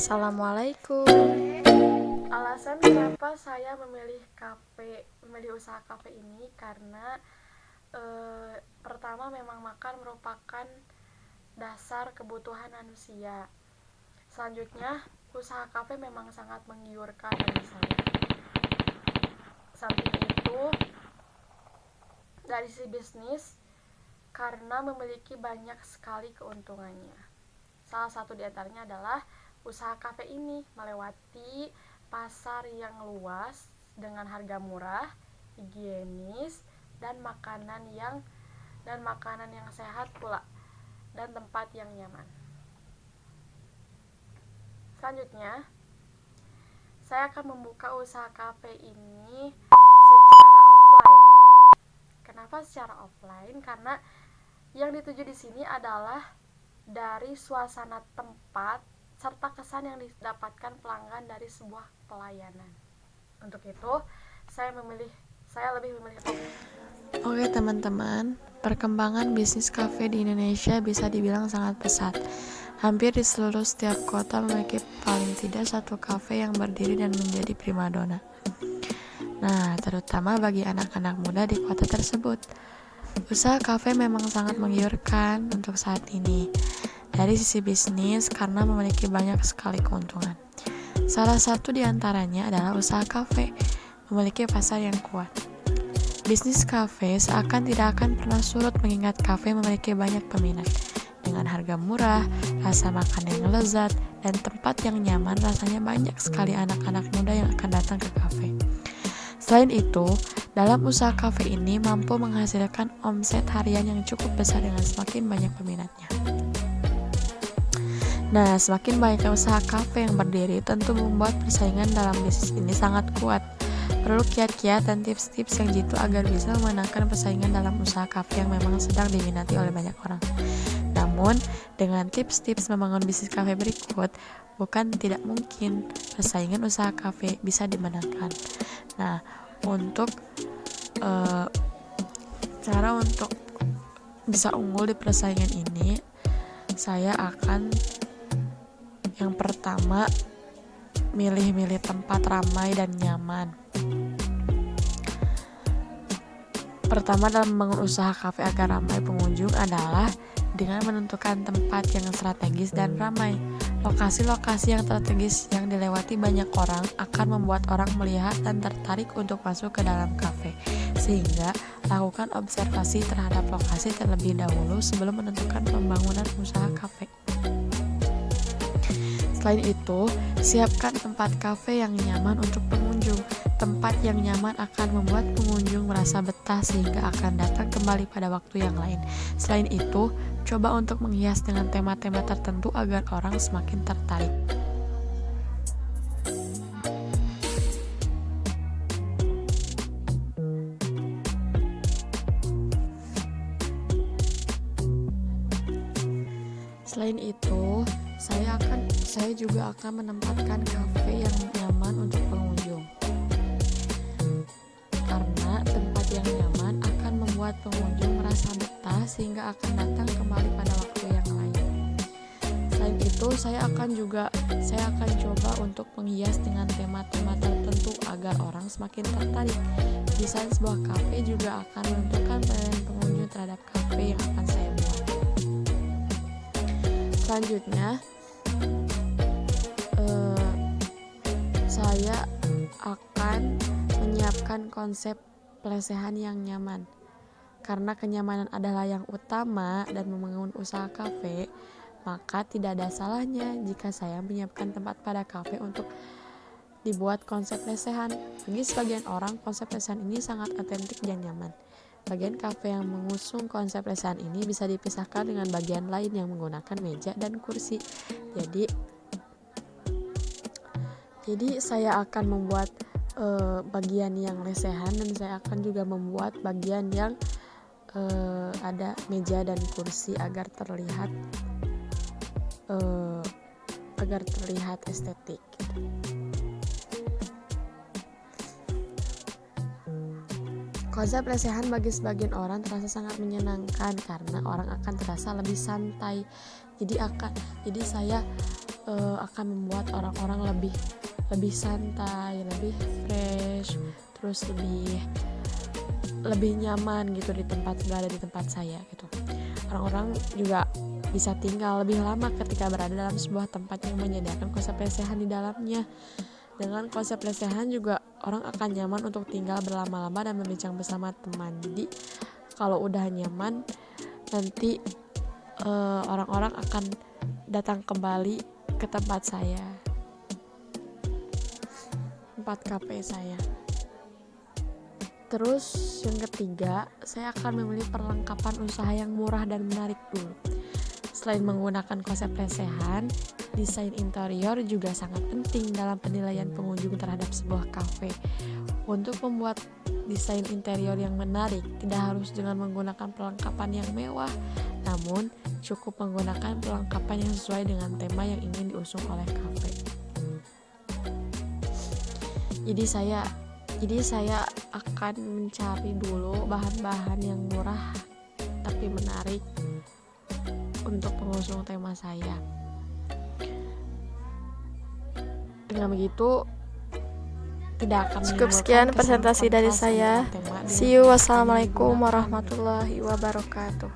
Assalamualaikum. Alasan kenapa saya memilih usaha kafe ini karena pertama memang makan merupakan dasar kebutuhan manusia. Selanjutnya, usaha kafe memang sangat menggiurkan bagi saya. Samping itu, dari sisi bisnis, karena memiliki banyak sekali keuntungannya. Salah satu di antaranya adalah usaha kafe ini melewati pasar yang luas dengan harga murah, higienis, dan makanan yang sehat pula, dan tempat yang nyaman. Selanjutnya, saya akan membuka usaha kafe ini secara offline. Kenapa secara offline? Karena yang dituju di sini adalah dari suasana tempat serta kesan yang didapatkan pelanggan dari sebuah pelayanan. Untuk itu, saya lebih memilih offline. Oke teman-teman, perkembangan bisnis kafe di Indonesia bisa dibilang sangat pesat. Hampir di seluruh setiap kota memiliki paling tidak satu kafe yang berdiri dan menjadi primadona. Nah, terutama bagi anak-anak muda di kota tersebut. Usaha kafe memang sangat menggiurkan untuk saat ini. Dari sisi bisnis karena memiliki banyak sekali keuntungan. Salah satu di antaranya adalah usaha kafe, memiliki pasar yang kuat. Bisnis kafe seakan tidak akan pernah surut mengingat kafe memiliki banyak peminat. Dengan harga murah, rasa makan yang lezat, dan tempat yang nyaman, rasanya banyak sekali anak-anak muda yang akan datang ke kafe. Selain itu, dalam usaha kafe ini mampu menghasilkan omset harian yang cukup besar dengan semakin banyak peminatnya. Nah, semakin banyaknya usaha kafe yang berdiri tentu membuat persaingan dalam bisnis ini sangat kuat. Perlu kiat-kiat dan tips-tips yang jitu agar bisa memenangkan persaingan dalam usaha kafe yang memang sedang diminati oleh banyak orang. Namun, dengan tips-tips membangun bisnis kafe berikut, bukan tidak mungkin persaingan usaha kafe bisa dimenangkan. Nah, untuk cara untuk bisa unggul di persaingan ini, saya akan yang pertama milih-milih tempat ramai dan nyaman. Pertama dalam membangun usaha kafe agar ramai pengunjung adalah dengan menentukan tempat yang strategis dan ramai. Lokasi-lokasi yang strategis yang dilewati banyak orang akan membuat orang melihat dan tertarik untuk masuk ke dalam kafe. Sehingga lakukan observasi terhadap lokasi terlebih dahulu sebelum menentukan pembangunan usaha kafe. Selain itu, siapkan tempat kafe yang nyaman untuk pengunjung. Tempat yang nyaman akan membuat pengunjung merasa betah sehingga akan datang kembali pada waktu yang lain. Selain itu, coba untuk menghias dengan tema-tema tertentu agar orang semakin tertarik. Selain itu, saya juga akan menempatkan kafe yang nyaman untuk pengunjung. Karena tempat yang nyaman akan membuat pengunjung merasa betah sehingga akan datang kembali pada waktu yang lain. Selain itu, saya akan coba untuk menghias dengan tema-tema tertentu agar orang semakin tertarik. Desain sebuah kafe juga akan menentukan penilaian pengunjung terhadap kafe yang akan saya buat. Selanjutnya, saya akan menyiapkan konsep pelesehan yang nyaman. Karena kenyamanan adalah yang utama dan membangun usaha kafe, maka tidak ada salahnya jika saya menyiapkan tempat pada kafe untuk dibuat konsep lesehan. Bagi sebagian orang, konsep lesehan ini sangat otentik dan nyaman. Bagian kafe yang mengusung konsep lesehan ini bisa dipisahkan dengan bagian lain yang menggunakan meja dan kursi. Jadi saya akan membuat bagian yang lesehan dan saya akan juga membuat bagian yang ada meja dan kursi agar terlihat estetik gitu. Konsep lesehan bagi sebagian orang terasa sangat menyenangkan karena orang akan terasa lebih santai. Jadi saya akan membuat orang-orang lebih santai, lebih fresh, terus lebih nyaman gitu berada di tempat saya gitu. Orang-orang juga bisa tinggal lebih lama ketika berada dalam sebuah tempat yang menyediakan konsep lesehan di dalamnya. Dengan konsep lesehan juga orang akan nyaman untuk tinggal berlama-lama dan berbincang bersama teman. Jadi kalau udah nyaman, nanti orang-orang akan datang kembali ke tempat saya, tempat kafe saya. Terus yang ketiga, saya akan memilih perlengkapan usaha yang murah dan menarik dulu. Selain menggunakan konsep lesehan, desain interior juga sangat penting dalam penilaian pengunjung terhadap sebuah kafe. Untuk membuat desain interior yang menarik, tidak harus dengan menggunakan perlengkapan yang mewah, namun cukup menggunakan perlengkapan yang sesuai dengan tema yang ingin diusung oleh kafe. Jadi saya akan mencari dulu bahan-bahan yang murah tapi menarik untuk pengusung tema saya. Dengan begitu tidak akan Cukup sekian presentasi dari saya. See you. Wassalamualaikum warahmatullahi wabarakatuh.